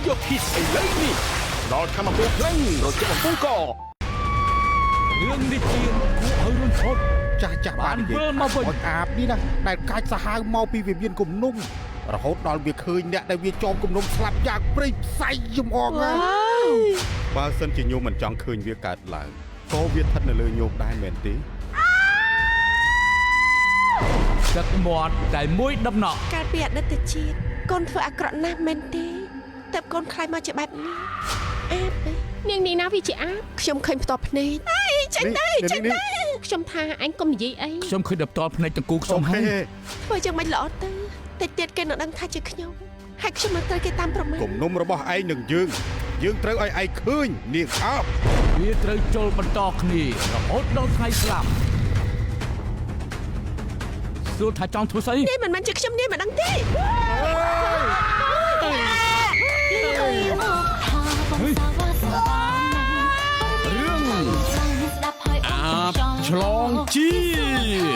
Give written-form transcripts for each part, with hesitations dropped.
យកគិសឥឡូវនេះដល់ខំមកភ្លេងរត់ចូលកំពុងករឿងនេះជាគួរឲ្យរំភើបចាស់បានវិលមកវិញអាបនេះណាដែលកាច់សាហាវមកពីវិមានគំនុំរហូតដល់វាឃើញអ្នកដែលវាចោមគំនុំស្លាប់យ៉ាងព្រៃផ្សៃយំអងណាបើសិនជាញោមមិនចង់ឃើញវាកើតឡើងក៏វាស្ថិតនៅលើញោមដែរមែនទេទឹកមាត់តែមួយដំណក់កាលពីអតីតជាតិកូនធ្វើអាក្រក់ណាស់មែនទេតែកូនខ្លាចមកជាបែបនេះអាបនាងនេះណាវាជាអាបខ្ញុំឃើញផ្ទាល់ភ្នែកអីចេញទៅខ្ញុំថាអញកុំនិយាយអីខ្ញុំឃើញដល់ផ្ទាល់ភ្នែកតង្គូខ្ញុំហើយធ្វើយ៉ាងម៉េចល្អទៅតិចទៀតគេនឹងដឹងថាជាខ្ញុំហើយខ្ញុំមិនត្រូវគេតាមប្រមាថគំនុំរបស់ឯងនឹងយើងត្រូវឲ្យឯងឃើញនាងអើបវាត្រូវចូលបន្តគ្នារហូតដល់ថ្ងៃស្លាប់សួរថាចង់ធ្វើស្អីនេះមិនមែនជាខ្ញុំនេះមិនដឹងទេរឿងអាបឆ្លងជា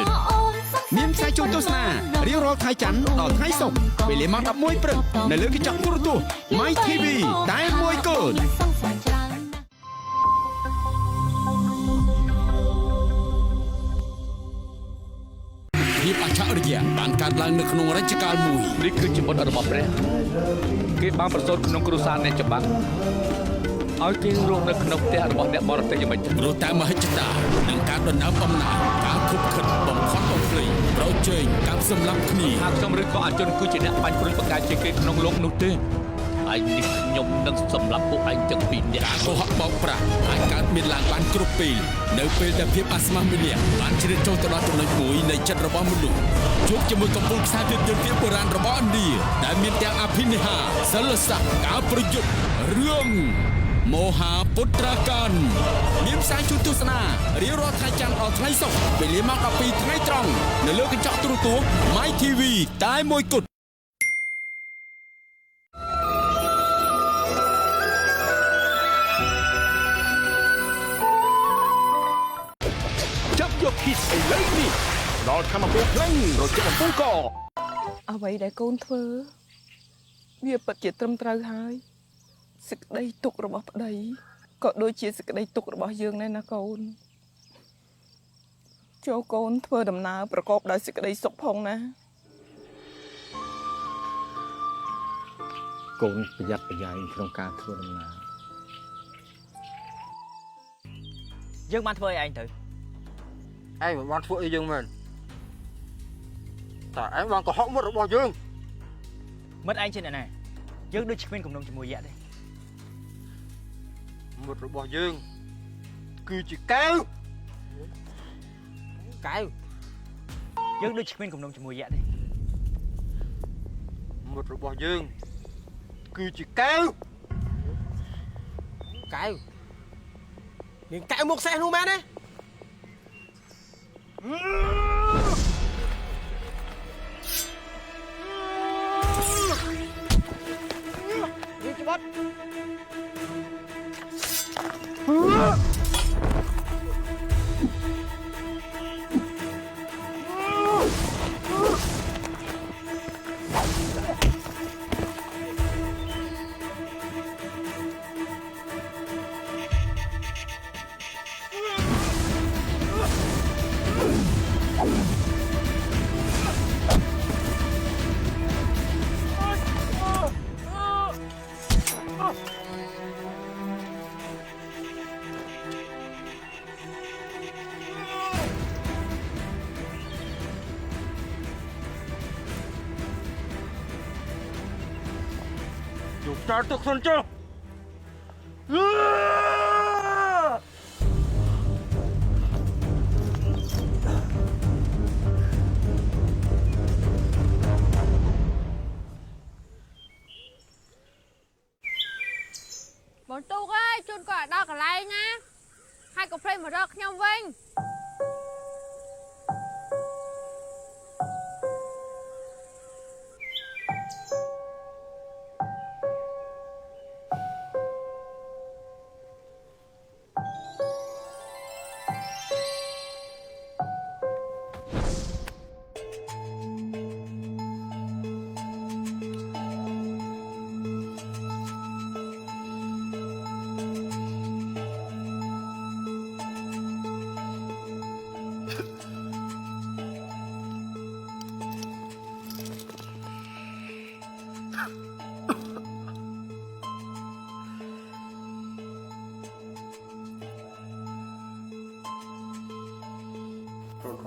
តិមានផ្សាយជូនទស្សនារៀងរាល់ថ្ងៃច័ន្ទដល់ថ្ងៃសុក្រវេលាម៉ោង 11 ព្រឹកនៅលើកញ្ចក់ទូរទស្សន៍ My TV តែមួយគត់ភាពអច្ឆរិយៈបានកើតឡើងនៅក្នុងរជ្ជកាលមួយនេះគឺជាបុត្ររបស់ព្រះគេបានប្រសូតក្នុងគ្រួសារអ្នកច្បាប់ឲ្យគេរស់នៅក្នុងផ្ទះរបស់អ្នកបរទេយយ៉ាងម៉េចព្រោះតែមហិច្ឆតានឹងការដណ្ដើមអំណាចការខុបខិតបំផុតបំភ្លៃប្រជែងការសម្លាប់គ្នាថាខ្ញុំឬក៏អជនគឺជាអ្នកបាញ់ព្រួយបកាជាគេក្នុងលោកនោះទេឯងនេះខ្ញុំនឹងសម្លាប់ពួកឯងទាំងពីរនាក់ការកុហកបោកប្រាស់អាចកើតមានឡើងបានគ្រប់ពេលនៅពេលដែលភាពអាស្មាម្នាក់បានជ្រៀតចូលទៅដល់ចំណុចមួយនៃចិត្តរបស់មនុស្សជួបជាមួយកំពូលខ្សែភាពយន្តបុរាណរបស់ឥណ្ឌាដែលមានទាំងអភិនិហាសិលស័ក្តិការប្រយុទ្ធរឿងមហាពុត្រាកានមានផ្សាយជូនទស្សនារៀងរាល់ថ្ងៃច័ន្ទដល់ថ្ងៃសុក្រវេលាម៉ោង 12 ថ្ងៃត្រង់នៅលើកញ្ចក់ទូរទស្សន៍ My TV តែមួយគត់ចាប់យកគិសឥឡូវនេះដល់ខំមកភ្លេងរត់ចូលកំពុងកអ្វីដែលកូនធ្វើវាពិតជាត្រឹមត្រូវហើយសេចក្តីទុក្ខរបស់ប្តីក៏ដូចជាសេចក្តីទុក្ខរបស់យើងដែរណាកូនចូលកូនធ្វើដំណើរប្រកបដោយសេចក្តីសុខផងណាកូនប្រយ័ត្នប្រយែងក្នុងការធ្វើដំណើរយើងបានធ្វើអីឯងទៅឯងមិនបានធ្វើអីយើងមែនតែឯងបានកុហកមុតរបស់យើងមិត្តឯងជាអ្នកណាយើងដូចគ្មានគំនុំជាមួយយៈទេមុតរបស់យើងគឺជាកែវយើងដូចគ្មានគំនុំជាមួយយៈទេមុតរបស់យើងគឺជាកែវនាងកែវមកសេះនោះមែនទេយើងច្បាត់ចោលទុកខ្លួនចុះបងទូកអើយជូនគាត់ឲ្យដល់កន្លែងណាហើយកុំភ្លេចមករកខ្ញុំវិញ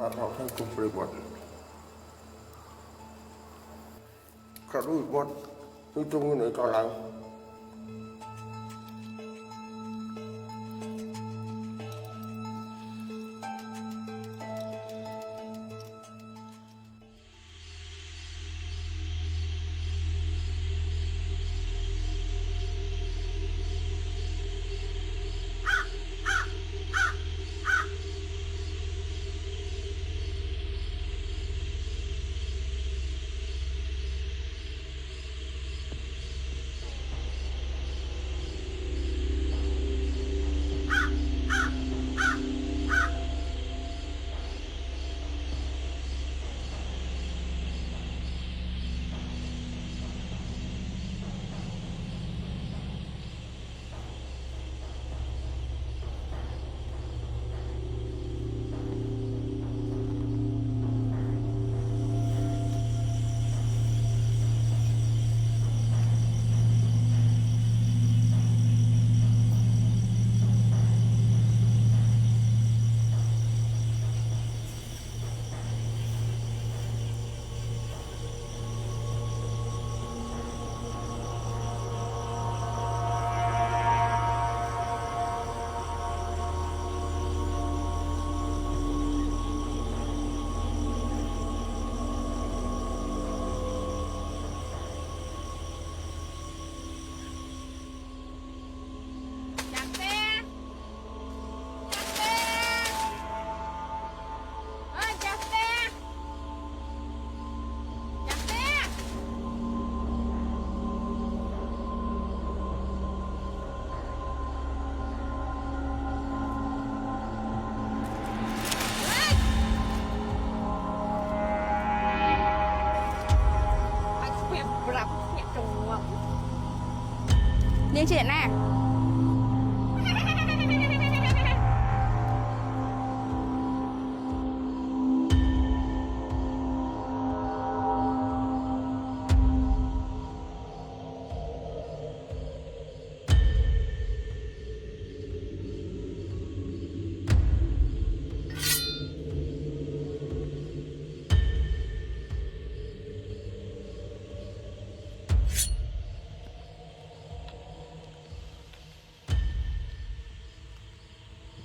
ขาดเราให้กุมปริบัติขาดด้วยบัดนี่จงเงินไหนก่อนหลังនាងជាអ្នកណា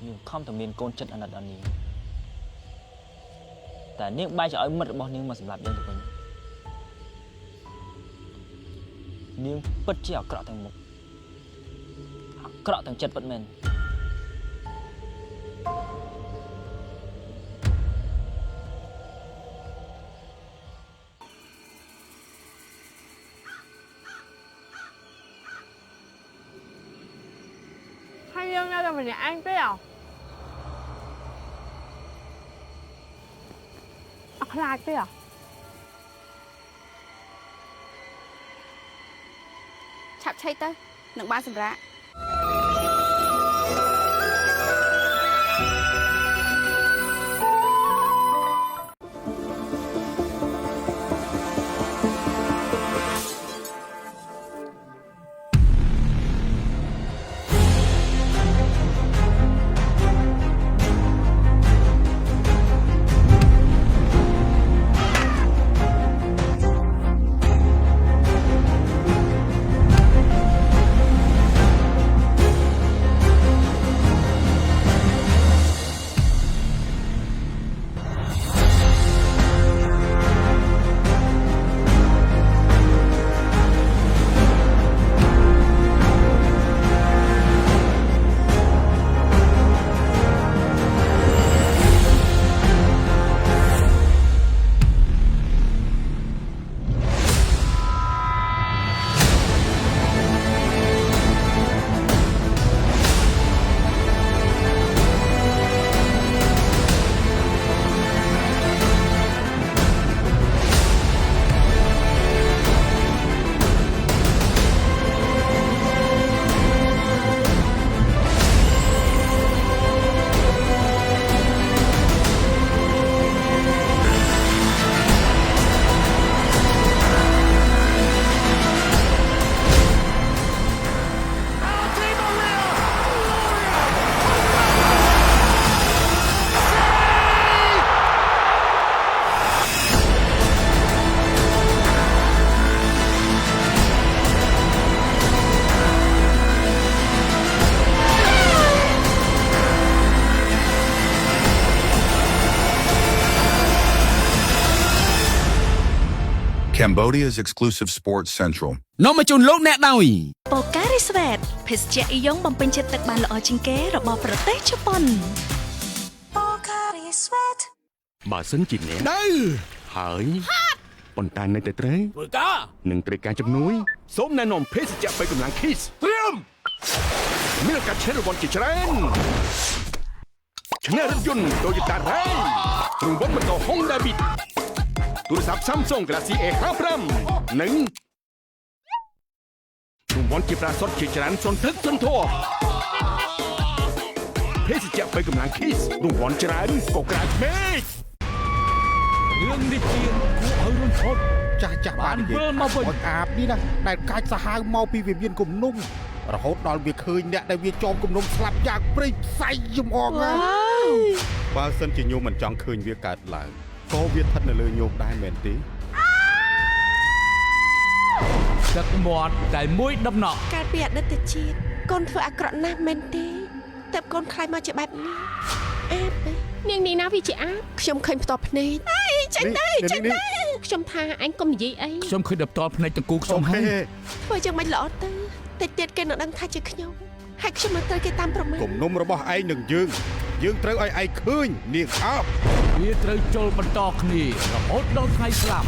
នាងខំតែមានកូនចិត្តអាណិតដល់នាងតែនាងបែរជាឲ្យមិត្តរបស់នាងមកសម្លាប់យើងទៅវិញនាងពិតជាអាក្រក់ទាំងមុខអាក្រក់ទាំងចិត្តពិតមែនហើយយើងនៅតែម្នាក់ឯងទេខ្លាចទេឆាប់ឆៃទៅនឹងបានសម្រាប់ Cambodia's exclusive sports central. នាំមកជូនលោកអ្នកដោយ បូការីស្វេតភេសជ្ជៈអ៊ីយ៉ុងបំពេញចិត្តទឹកបានល្អជាងគេរបស់ប្រទេសជប៉ុនបូការីស្វេត បើសិនជាអ្នកហើយប៉ុន្តែនៅតែត្រូវធ្វើការនឹងត្រូវការជំនួយសូមណែនាំភេសជ្ជៈបីកម្លាំង Kiss ត្រៀមមានការឆេររង្វាន់ជាច្រើនឈ្នះរថយន្ត Toyota Ray រង្វាន់ម៉ូតូ Honda Beat ទូរស័ព្ទ Samsung Galaxy A55 និងរង្វាន់ជាប្រាសុទ្ធជាច្រើនសន្ធឹកសន្ធាប់ភេសជ្ជៈបីកម្លាំង Kiss រង្វាន់ច្រើនក៏ក្រាញពេក រឿងនេះជាគួរឲ្យរំភើប ចាស់បាននិយាយមកវិញអាបនេះណាដែលកាច់សាហាវមកពីវាមានគំនុំរហូតដល់វាឃើញអ្នកដែលវាចោមគំនុំស្លាប់យ៉ាងព្រៃផ្សៃយំអងណាបើសិនជាញោមមិនចង់ឃើញវាកើតឡើងក៏វាស្ថិតនៅលើញោមដែរមែនទេ ទឹកមាត់តែមួយដំណក់ កាលពីអតីតជាតិកូនធ្វើអាក្រក់ណាស់មែនទេតែកូនខ្លាចមកជាបែបនេះអាបនាងនេះណាវាជាអាបខ្ញុំឃើញផ្ទាល់ភ្នែកអីចេញទៅខ្ញុំថាអញកុំនិយាយអី ខ្ញុំឃើញដល់ផ្ទាល់ភ្នែកតង្គូខ្ញុំហើយ ធ្វើយ៉ាងម៉េចល្អទៅតិចទៀតគេនឹងដឹងថាជាខ្ញុំហើយខ្ញុំនឹងត្រូវគេតាមប្រមាថ គំនុំរបស់ឯងនឹងយើងត្រូវឲ្យឯងឃើញនាងអាប វាត្រូវជល់បន្តគ្នារហូតដល់ថ្ងៃស្លាប់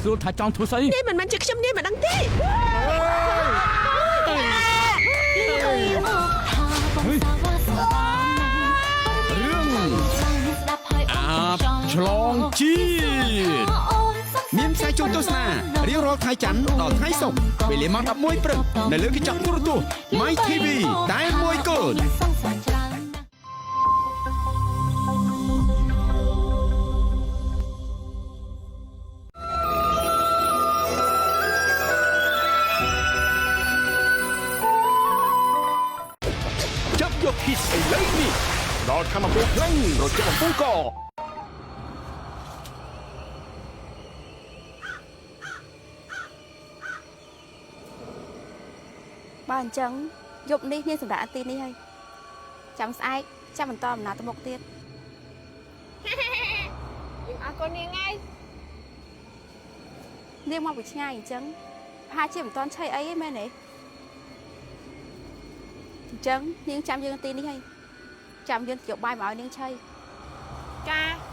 សួរថាចង់ធ្វើស្អី នេះមិនមែនជាខ្ញុំនេះមិនដឹងទេ រឿងអាបឆ្លងជាតិមានផ្សាយជូនទស្សនារៀងរាល់ថ្ងៃច័ន្ទដល់ថ្ងៃសុក្រវេលាម៉ោង 11 ព្រឹកនៅលើកញ្ចក់ទូរទស្សន៍ My TV តែមួយគត់ចាប់យក Kiss ឥឡូវនេះដល់ខំមកខ្លាំងរត់ចាប់បំពង់ក បើអញ្ចឹងយប់នេះនាងសម្រាប់អាទីនេះហើយចាំស្អែកចាំបន្តដំណើរទៅមុខទៀត យើងអរគុណនាងហើយ នាងមកពីឆ្ងាយអញ្ចឹងប្រហែលជាមិនតាន់ឆៃអីទេមែនទេអញ្ចឹងនាងចាំយើងទីនេះហើយចាំយើងយកបាយមកឲ្យនាងឆៃ ចា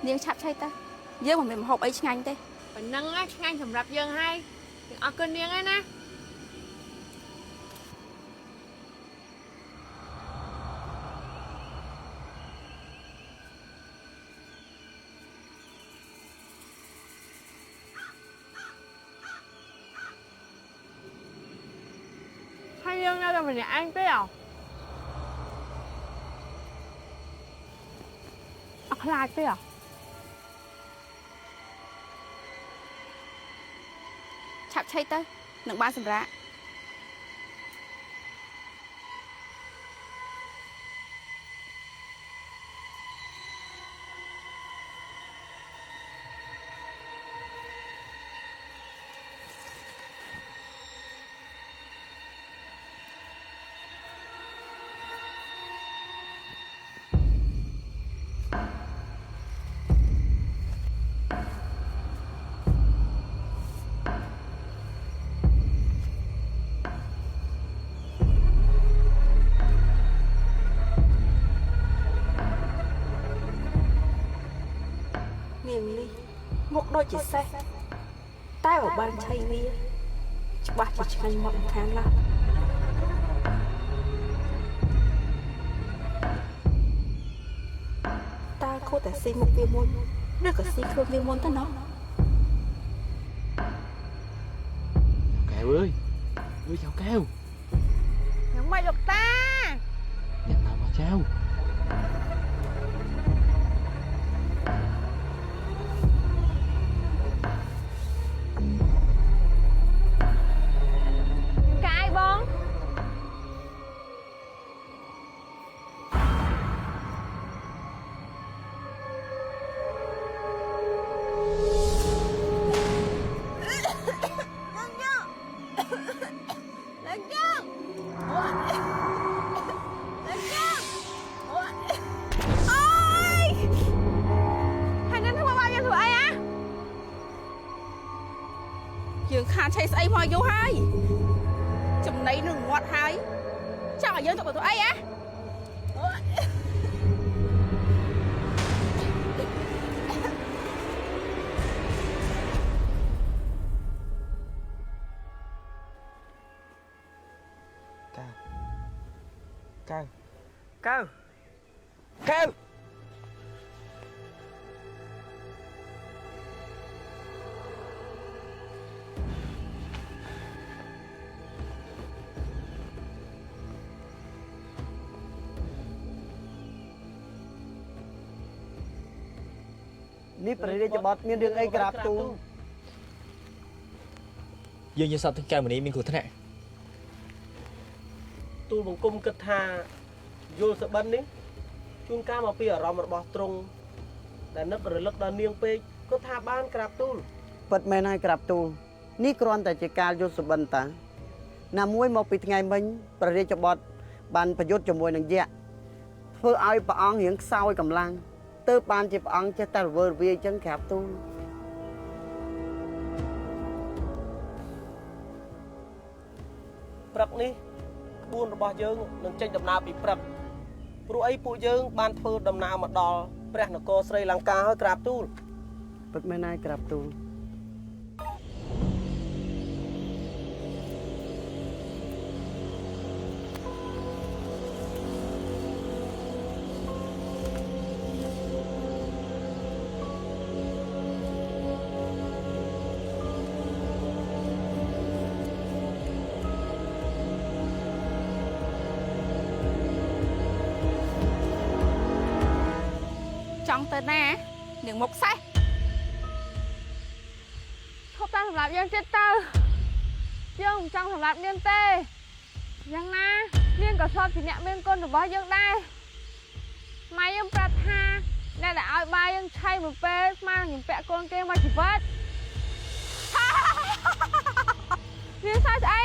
នាងឆាប់ឆៃទៅយើងមិនមានម្ហូបអីឆ្ងាញ់ទេ ប៉ុណ្ណឹងឆ្ងាញ់សម្រាប់យើងហើយយើងអរគុណនាងហើយណាហើយយើងនៅតែម្នាក់ឯងទេអត់ខ្លាចទេអ ឆាប់ឆៃទៅនឹងបានសម្រាប់ នាងនេះមុខដូចជាសេះតែបើបានឆៃវាច្បាស់ជាឆ្ងាញ់មកខាងណាស់តើខូតែស៊ីមុខវាមុនឬក៏ស៊ីខ្លួនវាមុនទៅណោះ Kèo ơi chào Kèo Những mày được ta Nhận tao mà chào យើងខានឆេះស្អីមកយូរហើយចំណៃនឹងងាត់ហើយចង់ឲ្យយើងទៅធ្វើអីហ៎កៅ នេះព្រះរាជបុត្រមានរឿងអីក្រាបទូល យើងយកសពទាំងកែវមនីមានគ្រោះថ្នាក់ ទូលបង្គំគិតថាយល់សបិននេះជួនកាលមកពីអារម្មណ៍របស់ទ្រង់ដែលនឹករលឹកដល់នាងពេកក៏ថាបានក្រាបទូលពិតមែនហើយក្រាបទូលនេះគ្រាន់តែជាការយល់សបិនតាណាមួយមកពីថ្ងៃមិញព្រះរាជបុត្របានប្រយុទ្ធជាមួយនឹងយក្សធ្វើឲ្យព្រះអង្គរៀងខ្សោយកម្លាំងទើបបានជាព្រះអង្គចេះតែរវើរវាយចឹងក្រាបទូលព្រឹកនេះក្បួនរបស់យើងនឹងចេញដំណើរពីព្រឹកព្រោះអីពួកយើងបានធ្វើដំណើរមកដល់ព្រះនគរស្រីលង្កាហើយក្រាបទូលពិតមែនហើយក្រាបទូលចង់ទៅណានាងមុខសេះឈប់តាមសម្រាប់យើងទៀតទៅយើងមិនចង់សម្រាប់នាងទេយ៉ាងណានាងក៏ស្បជាអ្នកមានគុណរបស់យើងដែរម៉ែយើងប្រាប់ថាអ្នកដែលឲ្យបាយយើងឆៃមួយពេលស្មើនឹងពាក់កូនគេមកជីវិតនាងសើចស្អី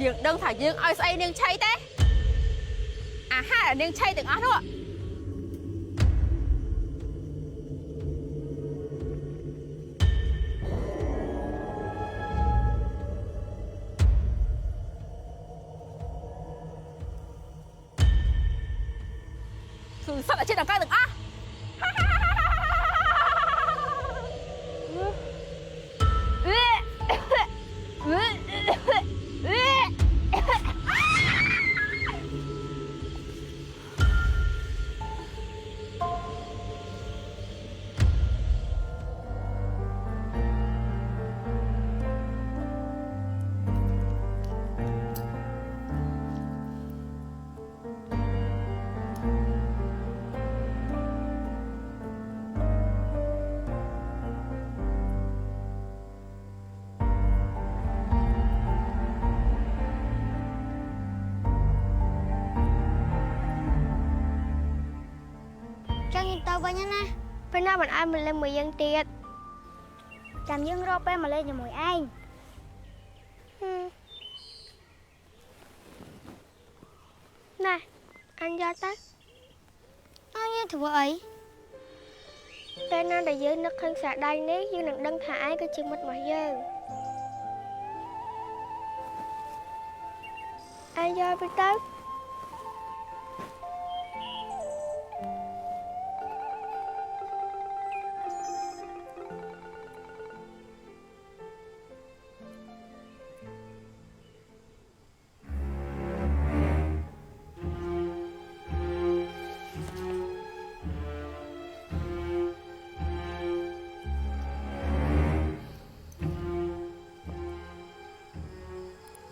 នាងដឹងថាយើងឲ្យស្អីនាងឆៃទេអាហារដែលនាងឆៃទាំងអស់នោះសត្វជាតិដង្កូវទាំងអស់ទៅវិញណាពេលណាមិនឲ្យមកលេងមួយយើងទៀតចាំយើងរកពេលមកលេងជាមួយឯងណាអញយកទៅអញធ្វើអីពេលណាដែលយើងនឹកឃើញខ្សែដៃនេះយើងនឹងដឹងថាឯងគឺជាមិត្តរបស់យើងអញយកទៅទៅ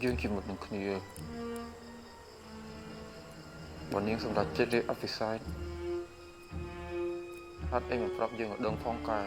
យើងជាមិត្តនឹងគ្នាបើនាងសម្រាប់ចិត្តលេខអភិសេកអត់អីមកប្រាប់យើងឲ្យដឹងផងកែ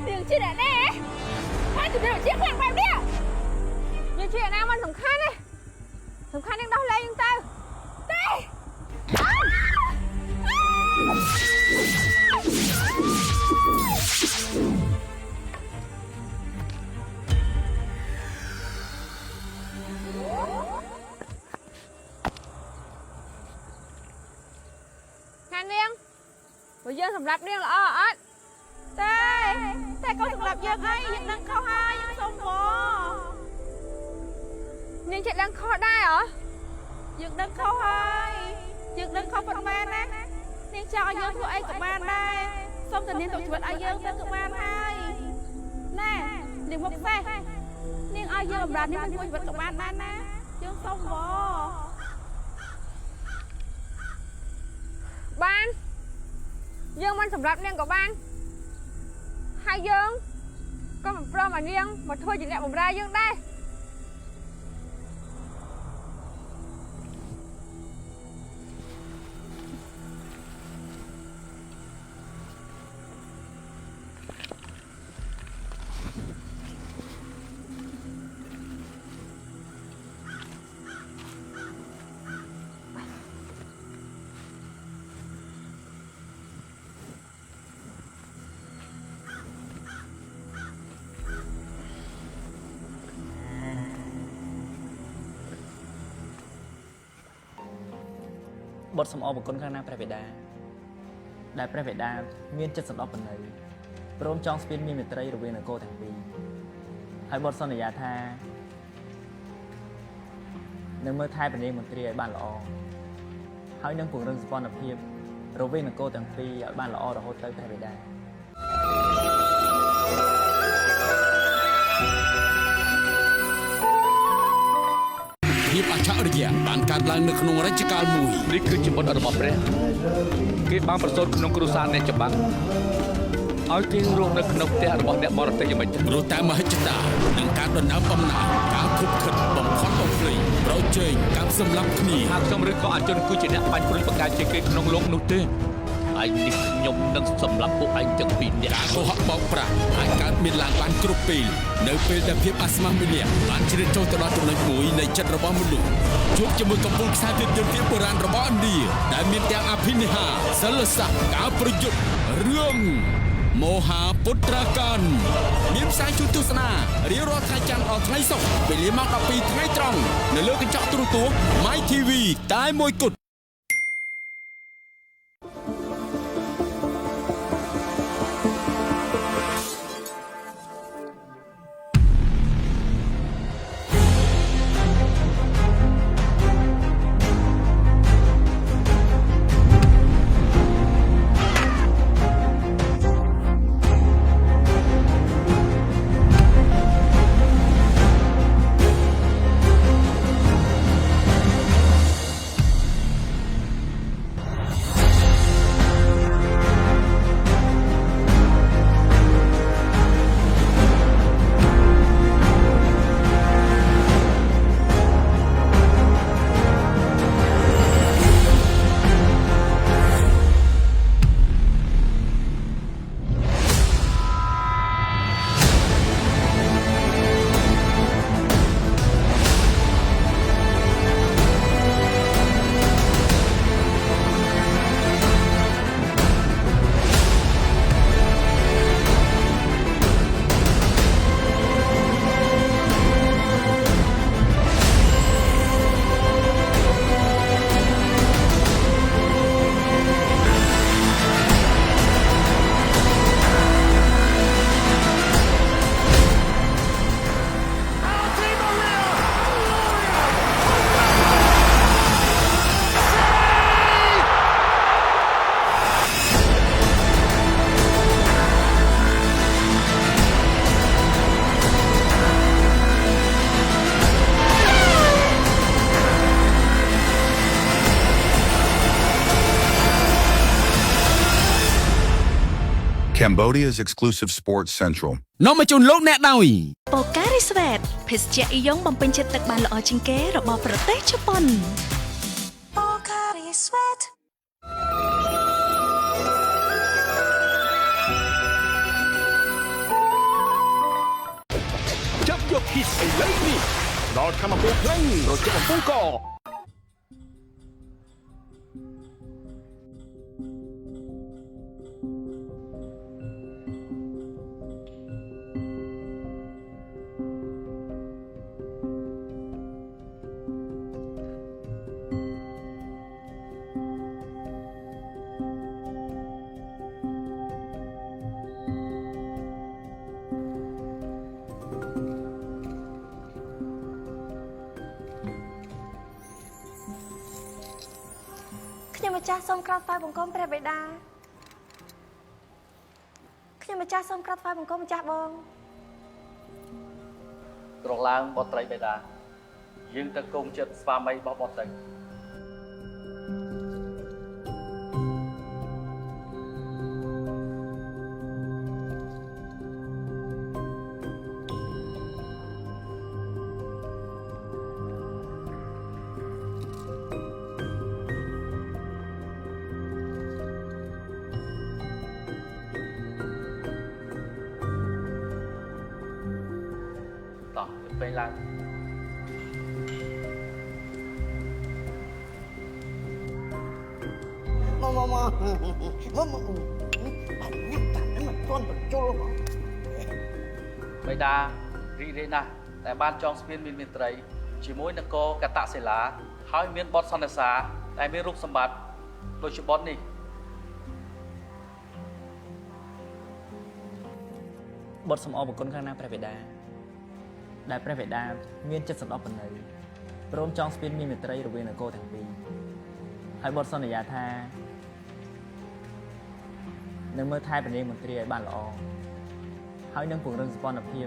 Đừng chứ đã nè ជំរាបជាខ្លាំងបែបនេះយើងជាណាមិនសំខាន់ទេសំខាន់នឹងដោះលែងយើងទៅទេខាងនាងបើយើងសម្រាប់នាងល្អអត់តែកូនសម្រាប់យើងអីយើងដឹងខុសហើយយើងសុំវនាងចេះដឹងខុសដែរហ៎យើងដឹងខុសហើយយើងដឹងខុសប៉ុន្មានណានាងចង់ឲ្យយើងធ្វើអីក៏បានដែរសុំតែនាងទុកជីវិតឲ្យយើងទៅក៏បានហើយណែនាងមកផ្សេងនាងឲ្យយើងបំរើនាងមួយជីវិតក៏បានដែរណាយើងសុំវបានយើងមិនសម្រាប់នាងក៏បានហើយយើងក៏មិនព្រមឲ្យនាងមកធ្វើជាអ្នកបម្រើយើងដែរបទសំអបគុណខាងណាព្រះបិតាដែលព្រះបិតាមានចិត្តសន្តោសពន្លៃព្រមចង់ស្ពានមានមេត្រីរវាងនគរទាំងពីរហើយបទសន្យាថានឹងមើលថែព្រះនាងមន្ត្រីឲ្យបានល្អហើយនឹងពង្រឹងសម្ព័ន្ធភាពរវាងនគរទាំងពីរឲ្យបានល្អរហូតទៅព្រះបិតាភាពអច្ឆរិយៈបានកើតឡើងនៅក្នុងរជ្ជកាលមួយនេះគឺជាបុត្ររបស់ព្រះគេបានប្រសូតក្នុងគ្រួសារអ្នកច្បាំងឲ្យគេរស់នៅក្នុងផ្ទះរបស់អ្នកបរទេសយ៉ាងម៉េចព្រោះតែមហិច្ឆតានឹងការដណ្ដើមអំណាចការខុបខិតបំផុតបំភ្លៃប្រជែងការសម្លាប់គ្នាហើយខ្ញុំឬក៏អជនគឺជាអ្នកបាញ់ព្រួយបង្កើតជាគេក្នុងលោកនោះទេឯងនេះខ្ញុំនឹងសម្លាប់ពួកឯងទាំងពីរនាក់ការកុហកបោកប្រាស់អាចកើតមានឡើងបានគ្រប់ពេលនៅពេលដែលភាពអាស្មាម្នាក់បានជ្រៀតចូលទៅដល់ចំណុចមួយនៃចិត្តរបស់មនុស្សជួបជាមួយកំពូលខ្សែភាពយន្តបុរាណរបស់ឥណ្ឌាដែលមានទាំងអភិនិហាសិលសាស្ត្រការប្រយុទ្ធរឿងមហាពុត្រាកាន់មានផ្សាយជូនទស្សនារៀងរាល់ថ្ងៃច័ន្ទដល់ថ្ងៃសុក្រវេលាម៉ោង 12 ថ្ងៃត្រង់នៅលើកញ្ចក់ទូរទស្សន៍ My TV តែមួយគត់Cambodia's exclusive Sports Central. នាំមកជូនលោកអ្នកដោយ Pocari Sweat ភេសជ្ជៈអ៊ីយ៉ុងបំពេញចិត្តទឹកបានល្អជាងគេរបស់ប្រទេសជប៉ុន Pocari Sweat Kiss ឥឡូវនេះដល់ធម្មពលខ្លាំងរជាបំពង់កខ្ញុំម្ចាស់សូមក្រាបថ្វាយបង្គំព្រះបិតាខ្ញុំម្ចាស់សូមក្រាបថ្វាយបង្គំម្ចាស់បងត្រង់ឡើងបុត្រីបេតាយើងទៅគុំចិត្តស្វាមីរបស់បុត្រីពេលឡើងមកបាញ់ញ៉ាំតាមិនទាន់បញ្ជុលមកបេតារីករាយណាស់តែបានចងស្ពានមានមេត្រីជាមួយនគរកតសិលាហើយមានបទសន្និសាដែលមានរូបសម្បត្តិដូចជាបទនេះបទសំអរបង្គំខាងណាព្រះបិតាដែលព្រះបិតាមានចិត្តសន្តោសប្រណីព្រមចងស្ពានមានមេត្រីរវាងនគរទាំងពីរហើយបទសន្យាថានឹងមើលថែព្រះនាងមន្ត្រីឲ្យបានល្អហើយនឹងពង្រឹងសម្ព័ន្ធភាព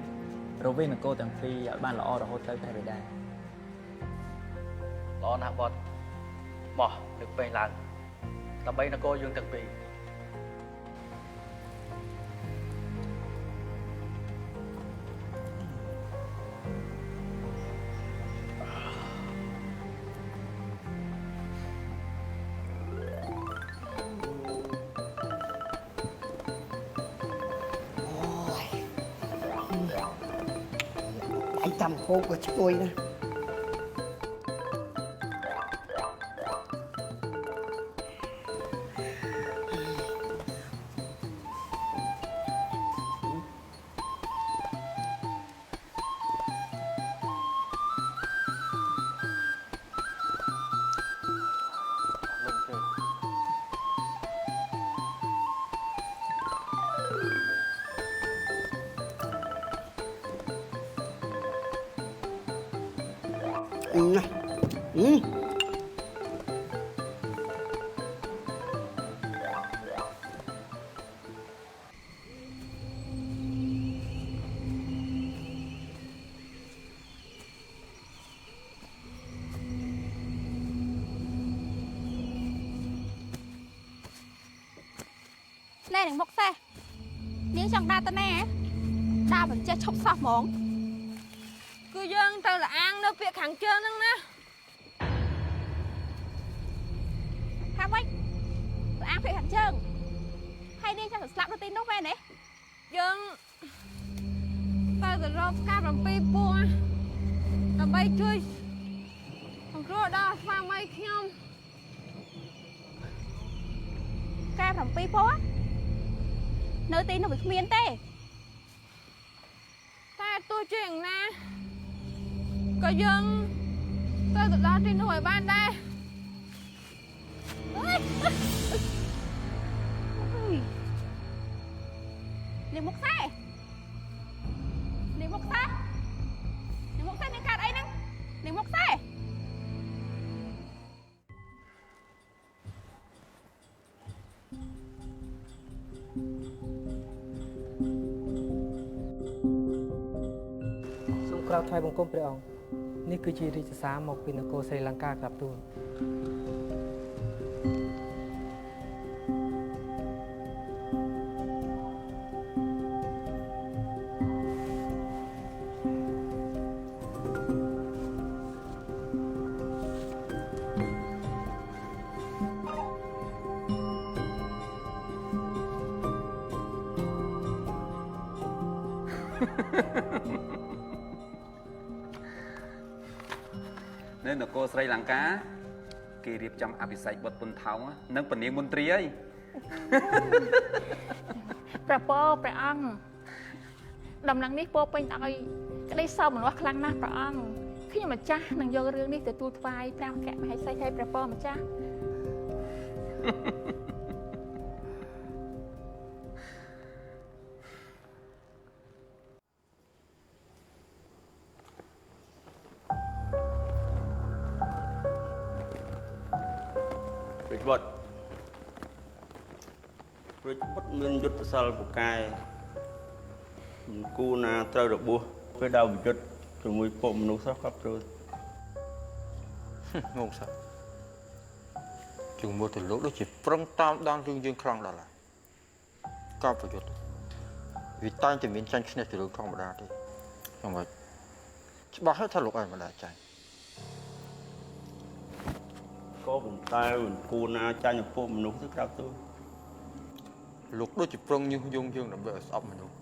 រវាងនគរទាំងពីរឲ្យបានល្អរហូតទៅព្រះបិតាល្អណាស់បទមកលើកពេញឡើងដើម្បីនគរយើងទាំងពីរចាំហូបក៏ឈ្ងុយណាណែនឹងមុខសេះនាងចង់ដើរទៅណាដើរមិនចេះឈប់សោះហ្មងគឺយើងទៅលអាងនៅពាក្យខាងជើងហ្នឹងណាថាម៉េចលអាងពាក្យខាងជើងហើយនាងចង់ទៅស្លាប់នៅទីនោះមែនទេយើងទៅរកផ្កា7ពួរដើម្បីជួយសង្គ្រោះដល់ស្វាមីខ្ញុំផ្កា7ពួរនៅទីនោះវាគ្មានទេតែទោះជាយ៉ាងណាក៏យើងត្រូវទៅដល់ទីនោះឲ្យបានដែរនាងមុខសេនាងមុខសេនាងមុខសេនាងកាត់អីហ្នឹងនាងមុខសេក្រាបថ្វាយបង្គំព្រះអង្គនេះគឺជារាជសារមកពីនគរស្រីលង្កាក្រាបទូល នៅនគរស្រីលង្កាគេរៀបចំអភិសេកបុត្រពុនថោងនិងពនាងមន្ត្រីអី ព្រះពរព្រះអង្គដំណឹងនេះពោពេញឲ្យក្តីសោមនស្សខ្លាំងណាស់ព្រះអង្គខ្ញុំម្ចាស់នឹងយករឿងនេះទទួលថ្វាយព្រះអគ្គមហេសីឲ្យព្រះពរម្ចាស់ រាជបុត្រមានយុទ្ធសាស្ត្រពូកែមិនគូណាត្រូវរបួសពេលដើរវិយុទ្ធជាមួយពួកមនុស្សសោះគាត់ត្រូវងងសោះជាមួយទៅលោកដូចជាប្រឹងតាមដានរឿងយើងខ្លាំងដល់ហើយកោប្រយុទ្ធវាតែងតែមានចាញ់ឈ្នះទៅរឿងធម្មតាទេយ៉ាងម៉េចច្បាស់ហើយថាលោកឯងមិនដែរចាញ់ ក៏ប៉ុន្តែមិនគូណាចាញ់ពួកមនុស្សទៅក្រៅទៅ លោកដូចជាប្រឹងញុះញង់យើងដើម្បីឲ្យស្អប់មនុស្ស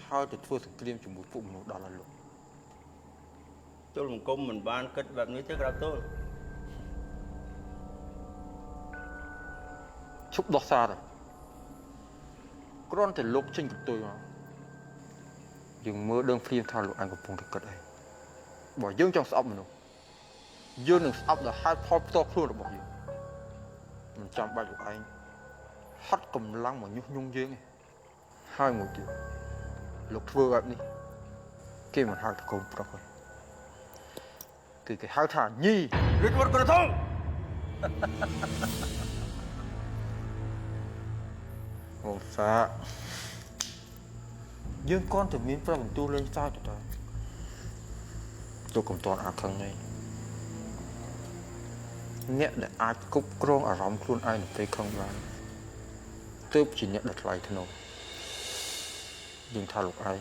ហើយទៅធ្វើសង្គ្រាមជាមួយពួកមនុស្សដល់ហើយលោក ចូលសង្គមមិនបានគិតបែបនេះទេក្រៅទៅ ឈប់ដោះសារទៅគ្រាន់តែលោកចេញកន្ទុយមកយើងមើលដឹងព្រាមថាលោកឯងកំពុងតែគិតអីបើយើងចង់ស្អប់មនុស្សយើងនឹងស្អប់ដល់ហេតុផលផ្ទាល់ខ្លួនរបស់យើងមិនចាំបាច់លោកឯងហត់កម្លាំងមកញុះញង់យើងទេហើយមួយទៀតលោកធ្វើបែបនេះគេមិនហៅថាកូនប្រុសទេគឺគេហៅថាញី រាជបុត្រក្រធំ អូសាយើងគ្រាន់តែមានប្របន្ទូលលេងសើចទៅលោកកុំតន់អាខឹងនេះអ្នកដែលអាចគ្រប់គ្រងអារម្មណ៍ខ្លួនឯងនៅពេលខឹងបានទើបជាអ្នកដែលថ្លៃថ្នូរយើងថាលោកឯង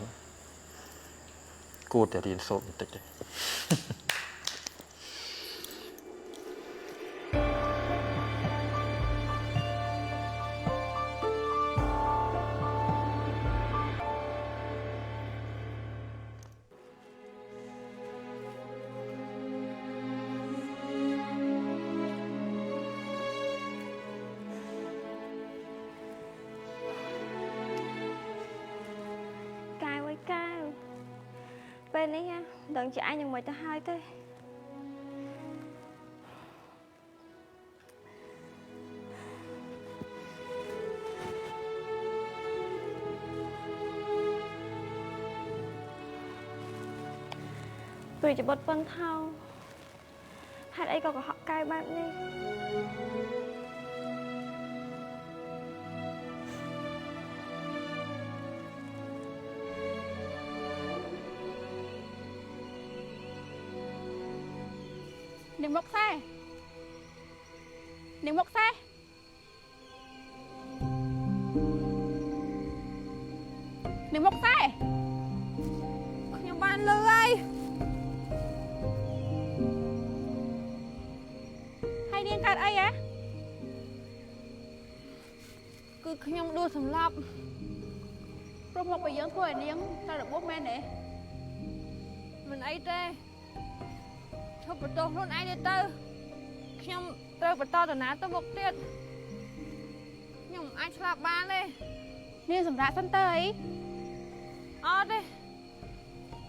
គួរតែរៀនសូត្របន្តិចទេ ពេលនេះដឹងជាអញនឹងមិនទៅហើយទេព្រះជាបុត្រប៉ុនថោងហេតុអីក៏កុហកកាយបែបនេះ នាងមកខ្សែនាងមកខ្សែនាងមកខ្សែខ្ញុំបានលឺហើយហើយនាងកើតអីហ៎គឺខ្ញុំដួលសម្លាប់ព្រោះមកបើយើងធ្វើឲ្យនាងតែរបួសមែនទេមិនអីទេ ឈប់បន្ទោសខ្លួនឯងទៅខ្ញុំត្រូវបន្តដំណើរទៅមុខទៀតខ្ញុំអាចឆ្លាប់បានទេនាងសម្រាប់សិនទៅអីអត់ទេ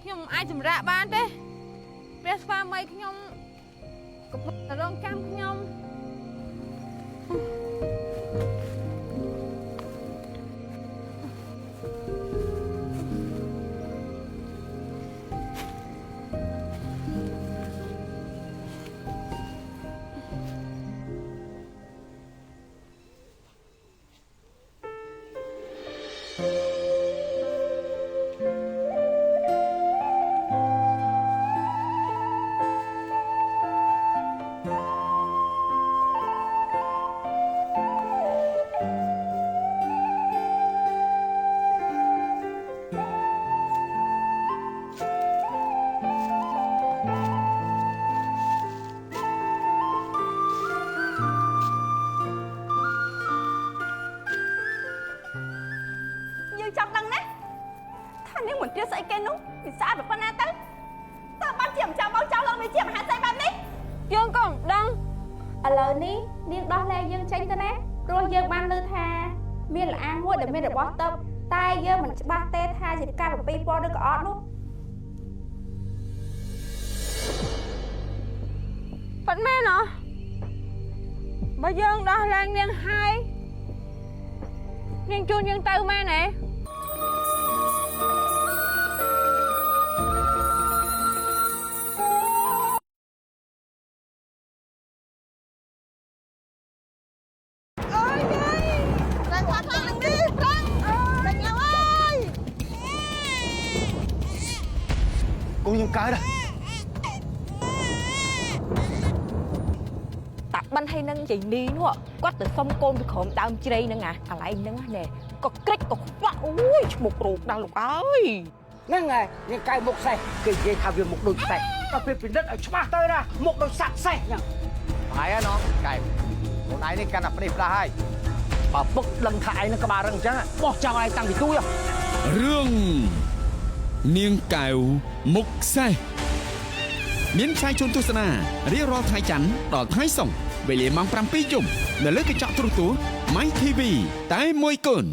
ខ្ញុំអាចសម្រាប់បានទេព្រះស្វាមីខ្ញុំកំពុងតែរងចាំខ្ញុំ មន្ត្រីស្អីគេនោះវាស្អាតប៉ុណ្ណាទៅតើបានជាម្ចាស់បងចោលឡើងវាជាមហាស័យបែបនេះ យើងក៏មិនដឹង ឥឡូវនេះនាងដោះលែងយើងចេញទៅណាព្រោះយើងបានលើថាមានលអាងមួយដែលមានរបស់តឹបតែយើងមិនច្បាស់ទេថាជាការបំពេញពណ៌ឬក៏អត់នោះប៉ាត់មែនហ៎បើយើងដោះលែងនាងហើយនាងជួនយើងទៅមែនទេកូនខ្ញុំកើតតាបិនហើយនឹងយាយនីនោះគាត់ទៅសុំកូនពីក្រុមដើមជ្រៃហ្នឹងកន្លែងហ្នឹងណែក៏ក្រិចក៏ខ្វាក់អូយឈ្មោះរូបដល់លោកអើយហ្នឹងហើយនាងកៅមុខសេះគេនិយាយថាវាមុខដូចសេះតែពេលពិនិត្យឲ្យច្បាស់ទៅណាមុខដូចសត្វសេះហ្នឹងហើយណោះកៅខ្លួនឯងនេះកាន់តែព្នេះផ្លាស់ហើយបើពុកដឹងថាឯងនឹងក្បាលរឹងអញ្ចឹងបោះចោលឯងតាំងពីទូរឿងនាងកែវមុខសេះមានផ្សាយជូនទស្សនារៀងរាល់ថ្ងៃច័ន្ទដល់ថ្ងៃសុក្រវេលាម៉ោង 7 យប់នៅលើកញ្ចក់ទូរទស្សន៍ My TV តែមួយគូន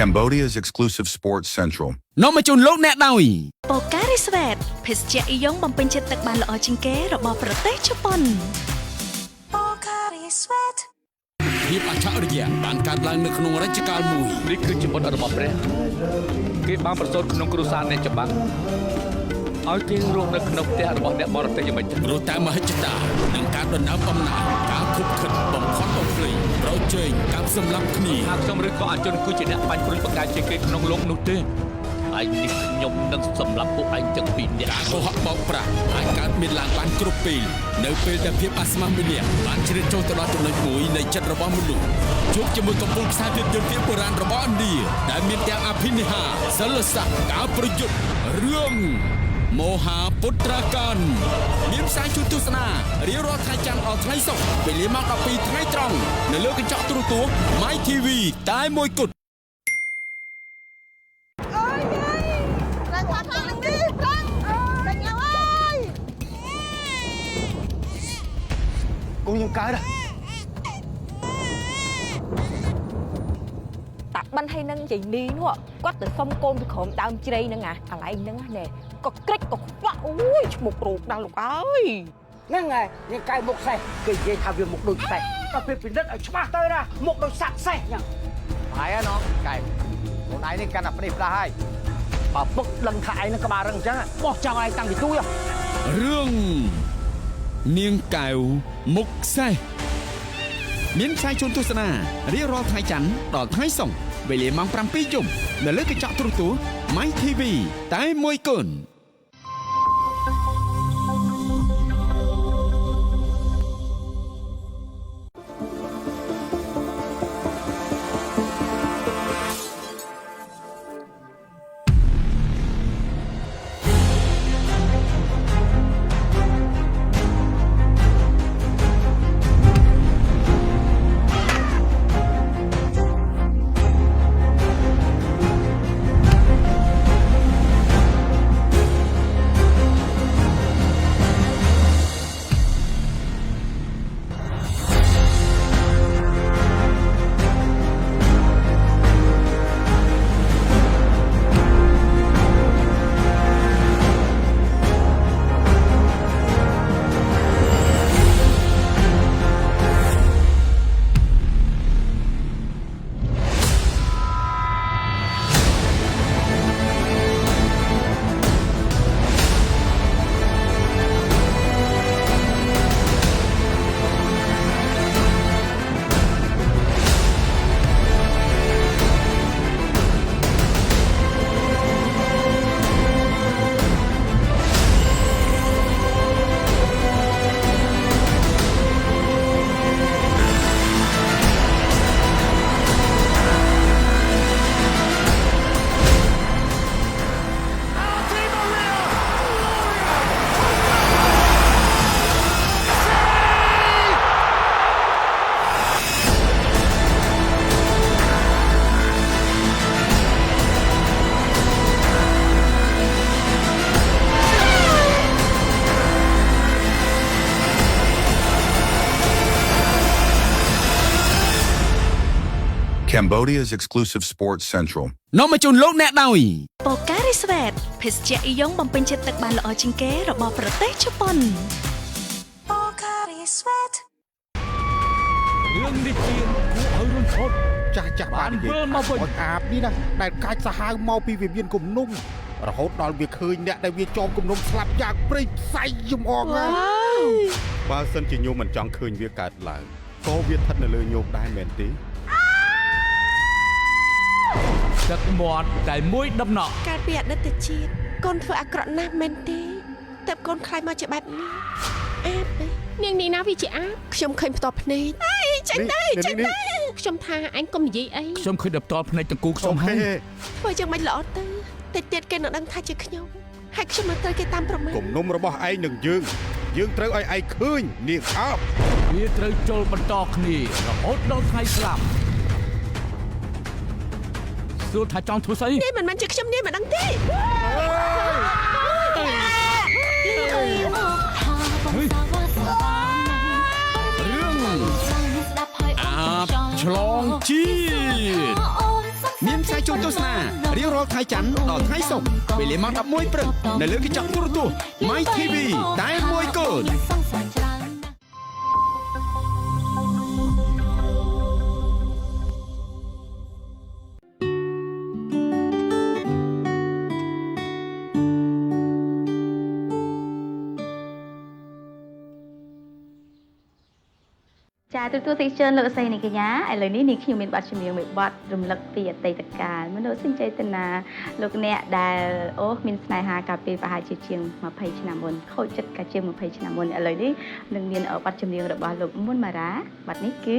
Cambodia's exclusive Sports Central. នាំមកជូនលោកអ្នកដោយ Pocari Sweat ភេសជ្ជៈអ៊ីយ៉ុងបំពេញចិត្តទឹកបានល្អជាងគេរបស់ប្រទេសជប៉ុន Pocari Sweat ភាពអច្ឆរិយៈបានកើតឡើងនៅក្នុងរជ្ជកាលមួយនេះគឺជាបុណ្យរបស់ព្រះគេបានប្រសូតក្នុងគ្រួសារអ្នកច្បាស់ឲ្យគេរស់នៅក្នុងផ្ទះរបស់អ្នកបរទេយមិនព្រោះតែមហិច្ឆតានឹងការដណ្ដើមអំណាចការខុបខិតបំផុតបំភ្លៃប្រជែងការសម្លាប់គ្នាហើយខ្ញុំឬក៏អជនគឺជាអ្នកបាញ់ព្រួយបកាជាគេក្នុងលោកនោះទេឯងនេះខ្ញុំនឹងសម្លាប់ពួកឯងទាំងពីរនាក់កុហកបោកប្រាស់អាចកើតមានឡើងបានគ្រប់ពេលនៅពេលដែលភាពអាស្មាម្នាក់បានជ្រៀតចូលទៅដល់ចំណុចមួយនៃចិត្តរបស់មនុស្សជួបជាមួយកំពូលខ្សែភាពយន្តបុរាណរបស់ឥណ្ឌាដែលមានទាំងអភិនិហាសិលស័ក្តិការប្រយុទ្ធរឿងមហាពុត្រាកានមានផ្សាយជូនទស្សនារៀងរាល់ថ្ងៃច័ន្ទដល់ថ្ងៃសុក្រវេលាម៉ោង 12 ថ្ងៃត្រង់នៅលើកញ្ចក់ទូរទស្សន៍ My TV តែមួយគត់កូនខ្ញុំកើតតាបិនហើយនឹងយាយនីនោះគាត់ទៅសុំកូនពីក្រុមដើមជ្រៃហ្នឹងកន្លែងហ្នឹងណែក៏ក្រិចក៏ខ្វាក់អូយឈ្មោះរូបដល់លោកអើយហ្នឹងហើយនាងកៅមុខសេះគេនិយាយថាវាមុខដូចសេះតែពេលពិនិត្យឲ្យច្បាស់ទៅណាមុខដូចសត្វសេះហ្នឹងហើយណោះកៅខ្លួនឯងនេះកាន់តែព្នេះផ្លាស់ហើយបើពុកដឹងថាឯងនឹងក្បាលរឹងអញ្ចឹងបោះចោលឯងតាំងពីទូរឿងនាងកែវមុខសេះមានផ្សាយជូនទស្សនារៀងរាល់ថ្ងៃច័ន្ទដល់ថ្ងៃសុក្រ វេលាម៉ោង 7 យប់នៅលើកញ្ចក់ទូរទស្សន៍ My TV តែមួយគត់ Cambodia's exclusive Sports Central. នាំមកជូនលោកអ្នកដោយ Pocari Sweat ភេសជ្ជៈអ៊ីយ៉ុងបំពេញចិត្តទឹកបានល្អជាងគេរបស់ប្រទេសជប៉ុន Pocari Sweat រឿងនេះជាគួរឲ្យរំភើបចាស់បាននិយាយមកវិញអាបនេះណាដែលកាច់សាហាវមកពីវិមានគំនុំរហូតដល់វាឃើញអ្នកដែលវាចោមគំនុំស្លាប់យ៉ាងព្រៃផ្សៃយំអងណាបើសិនជាញោមមិនចង់ឃើញវាកើតឡើងក៏វាស្ថិតនៅលើញោមដែរមែនទេទឹកមាត់តែមួយដំណក់កាលពីអតីតជាតិកូនធ្វើអាក្រក់ណាស់មែនទេតែកូនខ្លាចមកជាបែបនេះអាបនាងនេះណាវាជាអាបខ្ញុំឃើញផ្ទាល់ភ្នែកអីចេញទៅខ្ញុំថាអញកុំនិយាយអីខ្ញុំឃើញដល់ផ្ទាល់ភ្នែកទាំងគូខ្ញុំហើយធ្វើយ៉ាងម៉េចល្អទៅតិចទៀតគេនឹងដឹងថាជាខ្ញុំហើយខ្ញុំនឹងត្រូវគេតាមប្រមាថគំនុំរបស់ឯងនឹងយើងត្រូវឲ្យឯងឃើញនាងអាបវាត្រូវជល់បន្តគ្នារហូតដល់ថ្ងៃស្លាប់សួរថាចង់ធ្វើស្អីនេះមិនមែនជាខ្ញុំនេះមិនដឹងទេរឿងអាបឆ្លងជាតិមានផ្សាយជូនទស្សនារៀងរាល់ថ្ងៃច័ន្ទដល់ថ្ងៃសុក្រវេលាម៉ោង 11 ព្រឹកនៅលើកញ្ចក់ទូរទស្សន៍ My TV តែមួយគត់ ចាទូទៅទីជឿនលោកស្រីនេះកញ្ញាឥឡូវនេះនាងខ្ញុំមានបទចម្រៀងមួយបទរំលឹកពីអតីតកាលមនុស្សសិនចេតនាលោកអ្នកដែលអូមានស្នេហាកាលពីប្រហែលជាជាង20ឆ្នាំមុនខូចចិត្តកាលជាង20ឆ្នាំមុនឥឡូវនេះនឹងមានបទចម្រៀងរបស់លោកមុនម៉ារ៉ាបទនេះគឺ